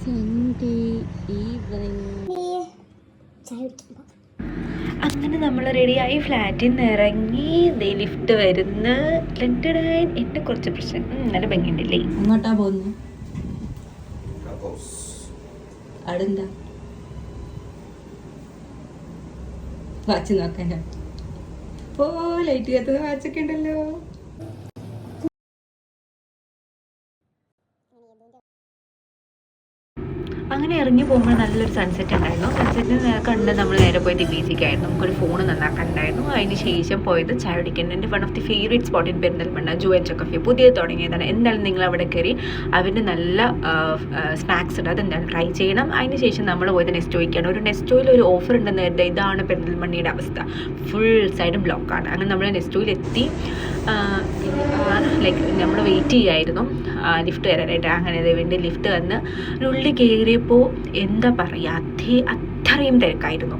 Sunday evening. അങ്ങനെ നമ്മൾ റെഡിയായി ഫ്ലാറ്റിൽ നിന്ന് ഇറങ്ങി ലിഫ്റ്റ് വരുന്ന എൻ്റെ കുറച്ച് പ്രശ്നം നല്ല ഭംഗിയുണ്ടല്ലേ. അങ്ങോട്ടാ പോകുന്നു. അടെന്താ വാച്ച് നോക്കാനാ? ഓ ലൈറ്റ് കത്തുന്ന വാച്ചൊക്കെ ഉണ്ടല്ലോ. അങ്ങനെ ഇറങ്ങി പോകുമ്പോൾ നല്ലൊരു സൺസെറ്റ് ഉണ്ടായിരുന്നു. സൺസെറ്റിന് കണ്ട് നമ്മൾ നേരെ പോയത് ബീച്ചിക്കായിരുന്നു. നമുക്കൊരു ഫോൺ നന്നാക്കാനുണ്ടായിരുന്നു. അതിന് ശേഷം പോയത് ചായ കുടിക്കാൻ. എൻ്റെ one of the favourite spot in Perinthalmanna ജൂ ആൻഡ് ചക്കഫെ പുതിയ തുടങ്ങിയതാണ്. എന്തായാലും നിങ്ങൾ അവിടെ കയറി അവരുടെ നല്ല സ്നാക്സ് ഉണ്ട്, അതെന്തായാലും ട്രൈ ചെയ്യണം. അതിന് ശേഷം നമ്മൾ പോയത് നെസ്റ്റോയ്ക്കാണ്. ഒരു നെസ്റ്റോയിൽ ഒരു ഓഫർ ഉണ്ടെന്ന് കരുതുക. ഇതാണ് പെരിന്തൽമണ്ണയുടെ അവസ്ഥ, ഫുൾ സൈഡും ബ്ലോക്കാണ്. അങ്ങനെ നമ്മൾ നെസ്റ്റോയിലെത്തി. ലൈക്ക് നമ്മൾ വെയിറ്റ് ചെയ്യായിരുന്നു ലിഫ്റ്റ് വരാനായിട്ട്. അങ്ങനെ വേണ്ടി ലിഫ്റ്റ് വന്ന് ഉള്ളിൽ കയറിയപ്പോൾ എന്താ പറയുക, അത്രയും തിരക്കായിരുന്നു.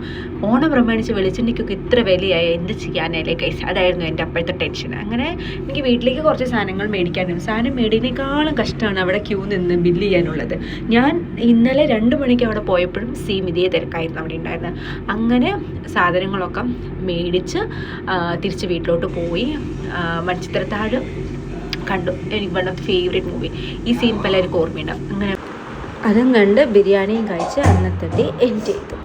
ഓണം പ്രമാണിച്ച് വെളിച്ചെണ്ണയ്ക്കൊക്കെ ഇത്ര വിലയായി, എന്ത് ചെയ്യാനല്ലേ കൈസ്? അതായിരുന്നു എൻ്റെ അപ്പോഴത്തെ ടെൻഷൻ. അങ്ങനെ എനിക്ക് വീട്ടിലേക്ക് കുറച്ച് സാധനങ്ങൾ മേടിക്കാനുണ്ട്. സാധനം മേടിനേക്കാളും കഷ്ടമാണ് അവിടെ ക്യൂ നിന്ന് ബില്ല് ചെയ്യാനുള്ളത്. ഞാൻ ഇന്നലെ 2 മണിക്ക് അവിടെ പോയപ്പോഴും സെയിം ഇതേ തിരക്കായിരുന്നു അവിടെ ഉണ്ടായിരുന്നത്. അങ്ങനെ സാധനങ്ങളൊക്കെ മേടിച്ച് തിരിച്ച് വീട്ടിലോട്ട് പോയി. മണിച്ചിത്രത്താഴ് കണ്ടു. എനിക്ക് one of the favourite movie. ഈ സീൻ പലർക്കും ഓർമ്മയുണ്ടാവും. അങ്ങനെ അതും കണ്ട് ബിരിയാണിയും കഴിച്ച് അന്നത്തെ ഡേ എൻഡ് ചെയ്തു.